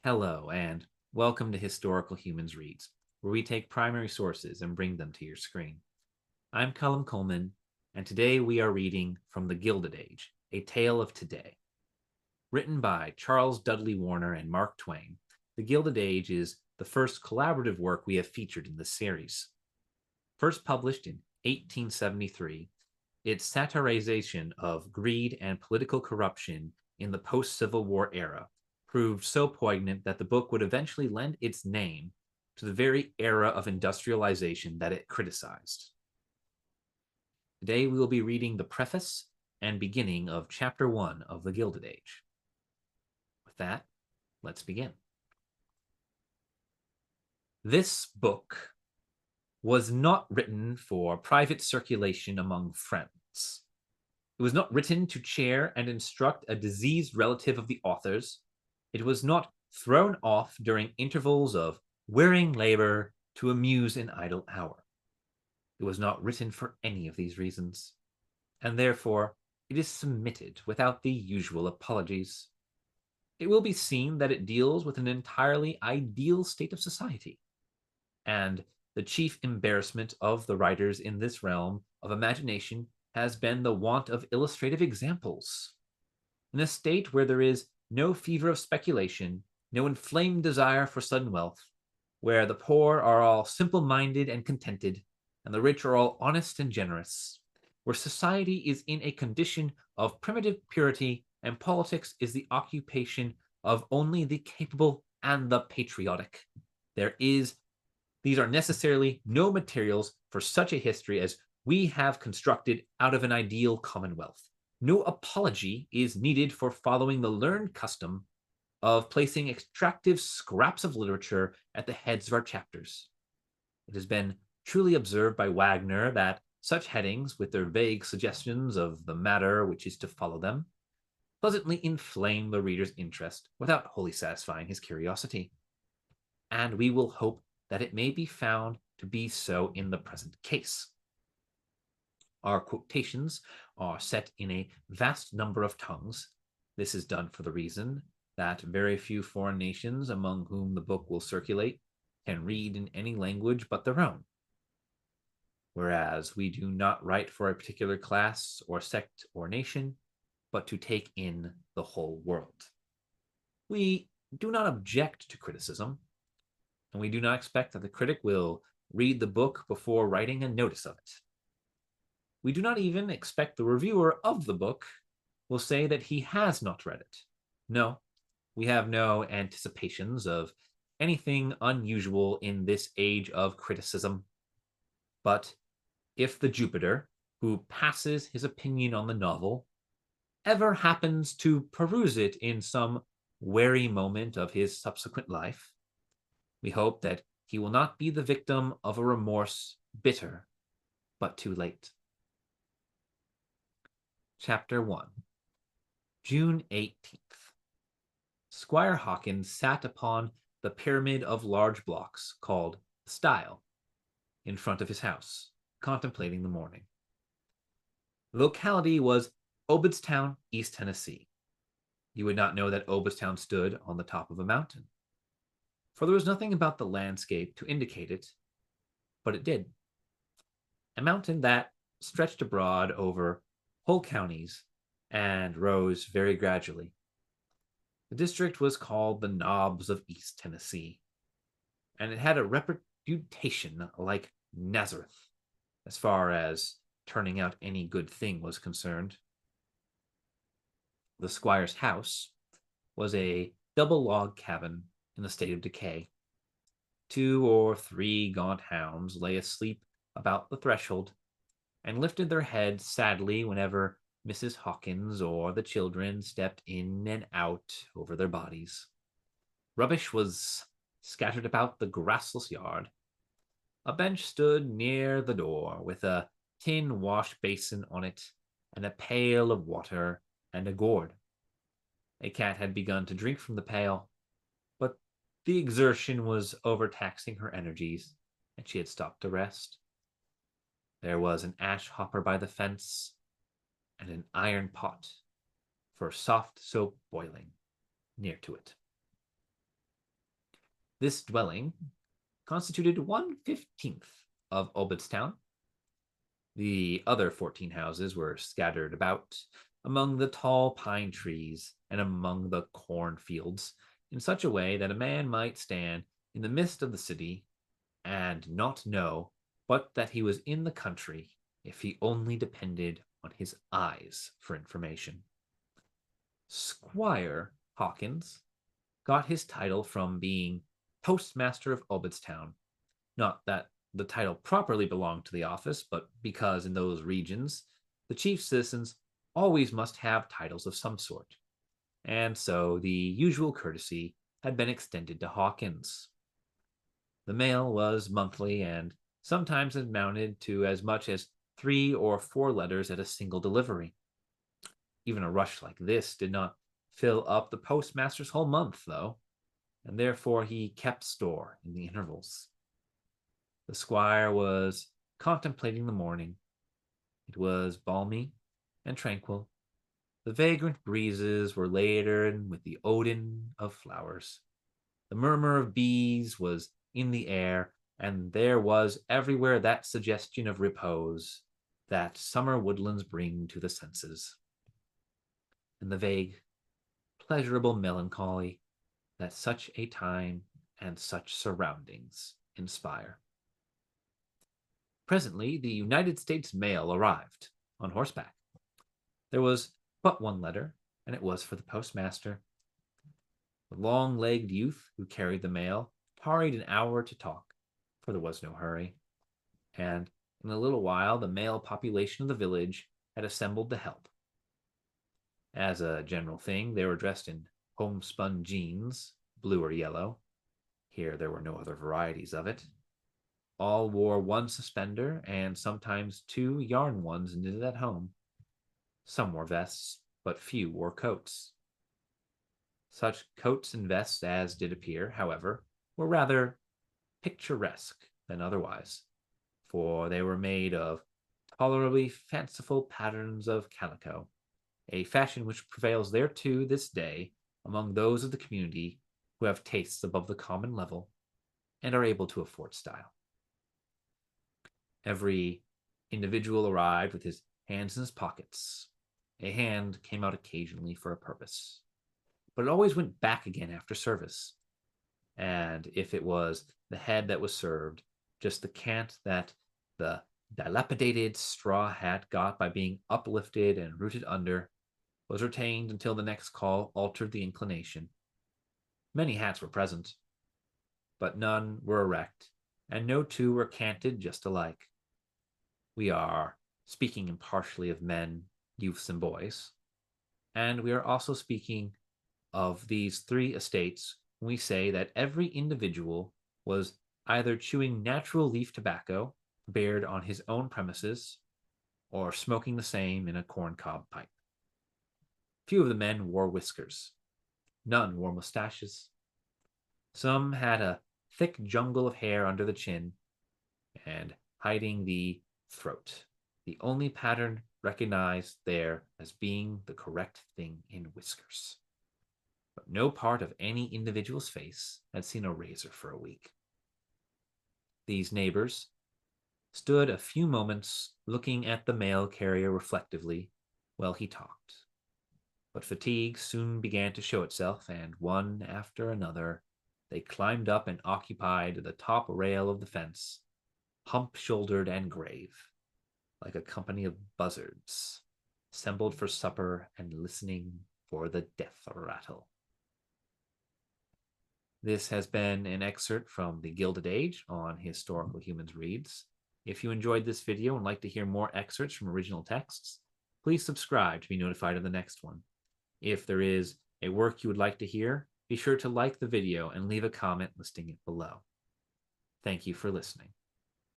Hello, and welcome to Historical Humans Reads, where we take primary sources and bring them to your screen. I'm Colum Coleman, and today we are reading from The Gilded Age, A Tale of Today. Written by Charles Dudley Warner and Mark Twain, The Gilded Age is the first collaborative work we have featured in this series. First published in 1873, its satirization of greed and political corruption in the post-Civil War era proved so poignant that the book would eventually lend its name to the very era of industrialization that it criticized. Today we will be reading the preface and beginning of Chapter 1 of The Gilded Age. With that, let's begin. This book was not written for private circulation among friends. It was not written to chair and instruct a diseased relative of the author's. It was not thrown off during intervals of wearing labor to amuse an idle hour. It was not written for any of these reasons, and therefore it is submitted without the usual apologies. It will be seen that it deals with an entirely ideal state of society, and the chief embarrassment of the writers in this realm of imagination has been the want of illustrative examples. In a state where there is no fever of speculation, no inflamed desire for sudden wealth, where the poor are all simple-minded and contented, and the rich are all honest and generous, where society is in a condition of primitive purity and politics is the occupation of only the capable and the patriotic. These are necessarily no materials for such a history as we have constructed out of an ideal commonwealth. No apology is needed for following the learned custom of placing extractive scraps of literature at the heads of our chapters. It has been truly observed by Wagner that such headings, with their vague suggestions of the matter which is to follow them, pleasantly inflame the reader's interest without wholly satisfying his curiosity. And we will hope that it may be found to be so in the present case. Our quotations are set in a vast number of tongues. This is done for the reason that very few foreign nations among whom the book will circulate can read in any language but their own. Whereas we do not write for a particular class or sect or nation, but to take in the whole world. We do not object to criticism, and we do not expect that the critic will read the book before writing a notice of it. We do not even expect the reviewer of the book will say that he has not read it. No, we have no anticipations of anything unusual in this age of criticism. But if the Jupiter, who passes his opinion on the novel, ever happens to peruse it in some wary moment of his subsequent life, we hope that he will not be the victim of a remorse bitter, but too late. Chapter 1. June 18th. Squire Hawkins sat upon the pyramid of large blocks called the Stile in front of his house, contemplating the morning. The locality was Obedstown, East Tennessee. You would not know that Obedstown stood on the top of a mountain, for there was nothing about the landscape to indicate it, but it did. A mountain that stretched abroad over whole counties and rose very gradually. The district was called the Knobs of East Tennessee, and it had a reputation like Nazareth as far as turning out any good thing was concerned. The squire's house was a double log cabin in a state of decay. 2 or 3 gaunt hounds lay asleep about the threshold and lifted their heads sadly whenever Mrs. Hawkins or the children stepped in and out over their bodies. Rubbish was scattered about the grassless yard. A bench stood near the door with a tin wash basin on it and a pail of water and a gourd. A cat had begun to drink from the pail, but the exertion was overtaxing her energies, and she had stopped to rest. There was an ash hopper by the fence, and an iron pot for soft soap boiling near to it. This dwelling constituted 1/15 of Obedstown. The other 14 houses were scattered about among the tall pine trees and among the cornfields in such a way that a man might stand in the midst of the city and not know but that he was in the country if he only depended on his eyes for information. Squire Hawkins got his title from being postmaster of Obedstown. Not that the title properly belonged to the office, but because in those regions, the chief citizens always must have titles of some sort. And so the usual courtesy had been extended to Hawkins. The mail was monthly and sometimes amounted to as much as 3 or 4 letters at a single delivery. Even a rush like this did not fill up the postmaster's whole month, though, and therefore he kept store in the intervals. The squire was contemplating the morning. It was balmy and tranquil. The vagrant breezes were laden with the odor of flowers. The murmur of bees was in the air, and there was everywhere that suggestion of repose that summer woodlands bring to the senses, and the vague, pleasurable melancholy that such a time and such surroundings inspire. Presently, the United States mail arrived on horseback. There was but one letter, and it was for the postmaster. The long-legged youth who carried the mail tarried an hour to talk, for there was no hurry, and in a little while the male population of the village had assembled to help. As a general thing, they were dressed in homespun jeans, blue or yellow. Here there were no other varieties of it. All wore one suspender and sometimes 2 yarn ones knitted at home. Some wore vests, but few wore coats. Such coats and vests as did appear, however, were rather picturesque than otherwise, for they were made of tolerably fanciful patterns of calico, a fashion which prevails there to this day among those of the community who have tastes above the common level and are able to afford style. Every individual arrived with his hands in his pockets. A hand came out occasionally for a purpose, but it always went back again after service. And if it was the head that was served, just the cant that the dilapidated straw hat got by being uplifted and rooted under was retained until the next call altered the inclination. Many hats were present, but none were erect, and no two were canted just alike. We are speaking impartially of men, youths, and boys, and we are also speaking of these 3 estates when we say that every individual was either chewing natural leaf tobacco bared on his own premises or smoking the same in a corncob pipe. Few of the men wore whiskers. None wore mustaches. Some had a thick jungle of hair under the chin and hiding the throat, the only pattern recognized there as being the correct thing in whiskers. But no part of any individual's face had seen a razor for a week. These neighbors stood a few moments looking at the mail carrier reflectively while he talked. But fatigue soon began to show itself, and one after another they climbed up and occupied the top rail of the fence, hump-shouldered and grave, like a company of buzzards, assembled for supper and listening for the death rattle. This has been an excerpt from the Gilded Age on Historical Humans Reads. If you enjoyed this video and like to hear more excerpts from original texts, please subscribe to be notified of the next one. If there is a work you would like to hear, be sure to like the video and leave a comment listing it below. Thank you for listening.